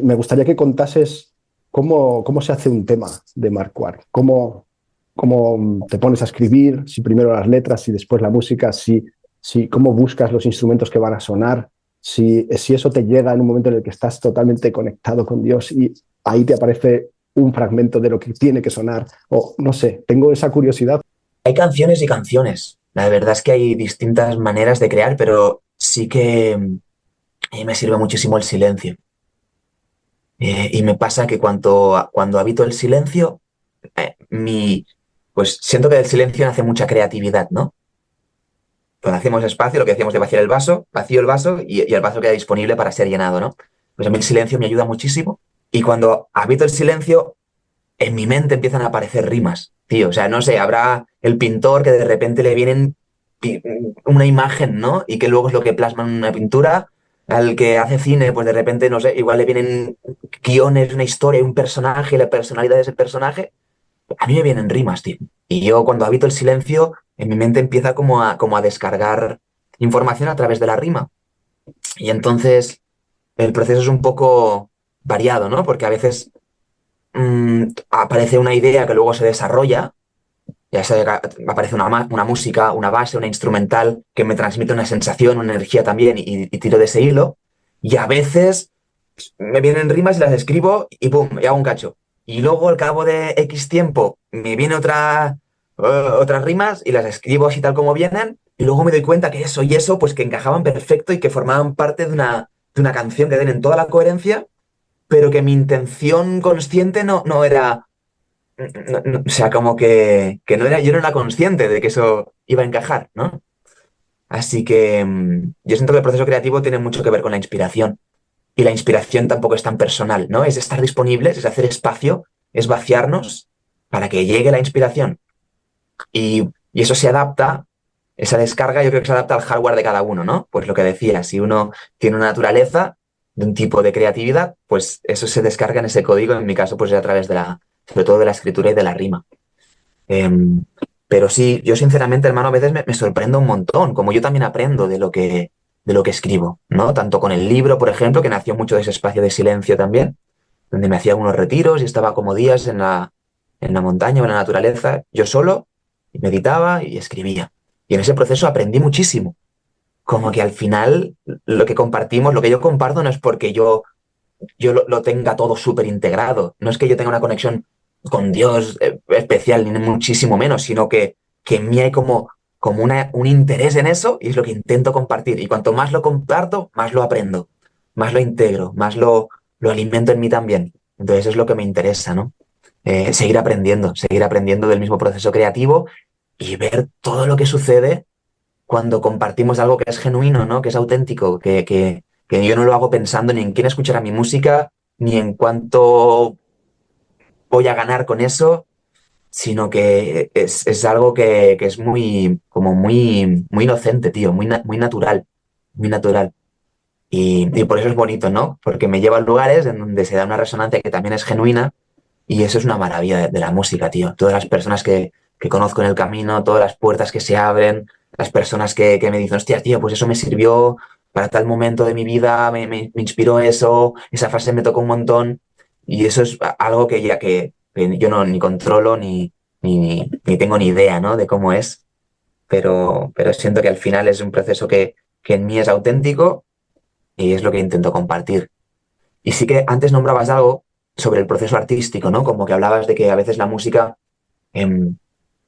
Me gustaría que contases cómo se hace un tema de Marquardt, cómo te pones a escribir, si primero las letras y después la música, cómo buscas los instrumentos que van a sonar, si eso te llega en un momento en el que estás totalmente conectado con Dios y ahí te aparece un fragmento de lo que tiene que sonar, o no sé, tengo esa curiosidad. Hay canciones y canciones. La verdad es que hay distintas maneras de crear, pero sí que a mí me sirve muchísimo el silencio. Y me pasa que cuando habito el silencio, pues siento que el silencio hace mucha creatividad, ¿no? Cuando hacemos espacio, lo que decíamos de vaciar el vaso, vacío el vaso y el vaso queda disponible para ser llenado, ¿no? Pues a mí el silencio me ayuda muchísimo. Y cuando habito el silencio, en mi mente empiezan a aparecer rimas, tío. O sea, no sé, habrá el pintor que de repente le vienen una imagen, ¿no? Y que luego es lo que plasma en una pintura. Al que hace cine, pues de repente, no sé, igual le vienen guiones, una historia, un personaje, la personalidad de ese personaje. A mí me vienen rimas, tío. Y yo cuando habito el silencio, en mi mente empieza como a descargar información a través de la rima. Y entonces el proceso es un poco variado, ¿no? Porque a veces aparece una idea que luego se desarrolla, ya sea aparece una música, una base, una instrumental que me transmite una sensación, una energía también y tiro de ese hilo. Y a veces me vienen rimas y las escribo y pum, y hago un cacho. Y luego al cabo de X tiempo me viene otras rimas y las escribo así tal como vienen. Y luego me doy cuenta que eso y eso, pues que encajaban perfecto y que formaban parte de una canción que tienen toda la coherencia, pero que mi intención consciente no era, o sea, como que no era, yo no era consciente de que eso iba a encajar, ¿no? Así que yo siento que el proceso creativo tiene mucho que ver con la inspiración. Y la inspiración tampoco es tan personal, ¿no? Es estar disponibles, es hacer espacio, es vaciarnos para que llegue la inspiración. Y eso se adapta, esa descarga yo creo que se adapta al hardware de cada uno, ¿no? Pues lo que decía, si uno tiene una naturaleza de un tipo de creatividad, pues eso se descarga en ese código, en mi caso, pues a través sobre todo de la escritura y de la rima. Em, pero sí, yo sinceramente, hermano, a veces me sorprendo un montón, como yo también aprendo de lo que escribo, ¿no? Tanto con el libro, por ejemplo, que nació mucho de ese espacio de silencio también, donde me hacía unos retiros y estaba como días en la montaña o en la naturaleza, yo solo, y meditaba y escribía. Y en ese proceso aprendí muchísimo. Como que al final lo que compartimos, lo que yo comparto no es porque yo lo tenga todo súper integrado. No es que yo tenga una conexión con Dios especial, ni muchísimo menos, sino que en mí hay como un interés en eso y es lo que intento compartir. Y cuanto más lo comparto, más lo aprendo, más lo integro, más lo alimento en mí también. Entonces es lo que me interesa, ¿no? Seguir aprendiendo del mismo proceso creativo y ver todo lo que sucede cuando compartimos algo que es genuino, ¿no? Que es auténtico, que yo no lo hago pensando ni en quién escuchará mi música, ni en cuánto voy a ganar con eso, sino que es algo que es como muy inocente, tío, muy natural, muy natural. Y por eso es bonito, ¿no? Porque me lleva a lugares en donde se da una resonancia que también es genuina y eso es una maravilla de la música, tío. Todas las personas que conozco en el camino, todas las puertas que se abren, las personas que me dicen, hostia, tío, pues eso me sirvió para tal momento de mi vida, me inspiró eso, esa frase me tocó un montón. Y eso es algo que yo no ni controlo ni tengo ni idea, ¿no? De cómo es, pero siento que al final es un proceso que en mí es auténtico y es lo que intento compartir. Y sí que antes nombrabas algo sobre el proceso artístico, ¿no? Como que hablabas de que a veces la música em,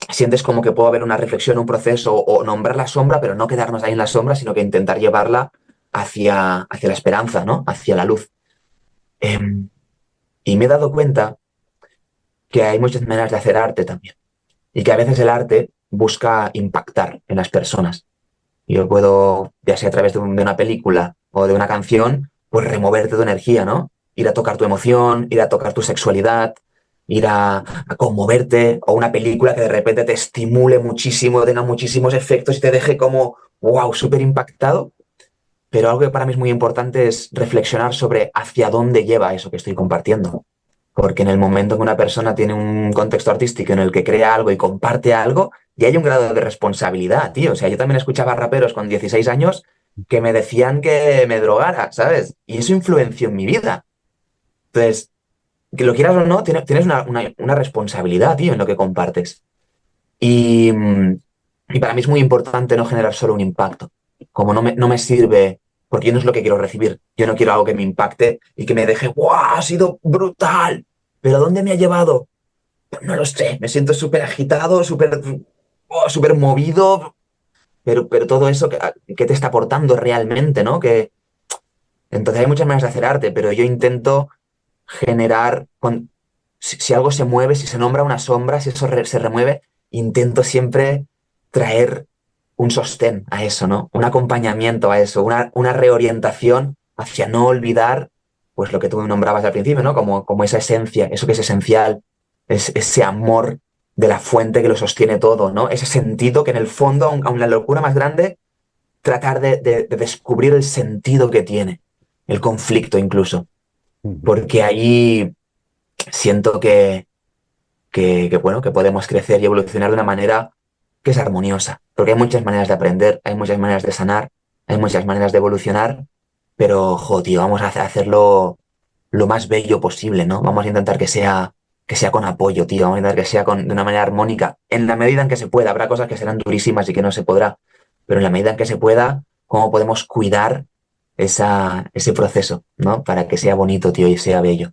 sientes como que puede haber una reflexión, un proceso o nombrar la sombra, pero no quedarnos ahí en la sombra, sino que intentar llevarla hacia la esperanza, ¿no? Hacia la luz. Em, y me he dado cuenta que hay muchas maneras de hacer arte también y que a veces el arte busca impactar en las personas. Yo puedo, ya sea a través de una película o de una canción, pues removerte tu energía, ¿no? Ir a tocar tu emoción, ir a tocar tu sexualidad, ir a conmoverte, o una película que de repente te estimule muchísimo, tenga muchísimos efectos y te deje como, wow, súper impactado. Pero algo que para mí es muy importante es reflexionar sobre hacia dónde lleva eso que estoy compartiendo. Porque en el momento que una persona tiene un contexto artístico en el que crea algo y comparte algo, ya hay un grado de responsabilidad, tío. O sea, yo también escuchaba raperos con 16 años que me decían que me drogara, ¿sabes? Y eso influenció en mi vida. Entonces, que lo quieras o no, tienes una responsabilidad, tío, en lo que compartes. Y, y para mí es muy importante no generar solo un impacto. Como no me sirve, porque yo no es lo que quiero recibir. Yo no quiero algo que me impacte y que me deje, ¡guau! Ha sido brutal. ¿Pero a dónde me ha llevado? Pues no lo sé. Me siento súper agitado, súper movido. Pero todo eso, ¿qué te está aportando realmente, no? Entonces hay muchas maneras de hacer arte, pero yo intento generar, si algo se mueve, si se nombra una sombra, si eso se remueve, intento siempre traer un sostén a eso, ¿no? Un acompañamiento a eso, una reorientación hacia no olvidar, pues lo que tú nombrabas al principio, ¿no? Como esa esencia, eso que es esencial, ese amor de la fuente que lo sostiene todo, ¿no? Ese sentido que en el fondo, aun la locura más grande, tratar de descubrir el sentido que tiene, el conflicto incluso, Ujú. porque ahí siento bueno, que podemos crecer y evolucionar de una manera que es armoniosa, porque hay muchas maneras de aprender, hay muchas maneras de sanar, hay muchas maneras de evolucionar, pero, tío, vamos a hacerlo lo más bello posible, ¿no? Vamos a intentar que sea con apoyo, tío, vamos a intentar que sea de una manera armónica, en la medida en que se pueda. Habrá cosas que serán durísimas y que no se podrá, pero en la medida en que se pueda, ¿cómo podemos cuidar ese proceso, ¿no? Para que sea bonito, tío, y sea bello.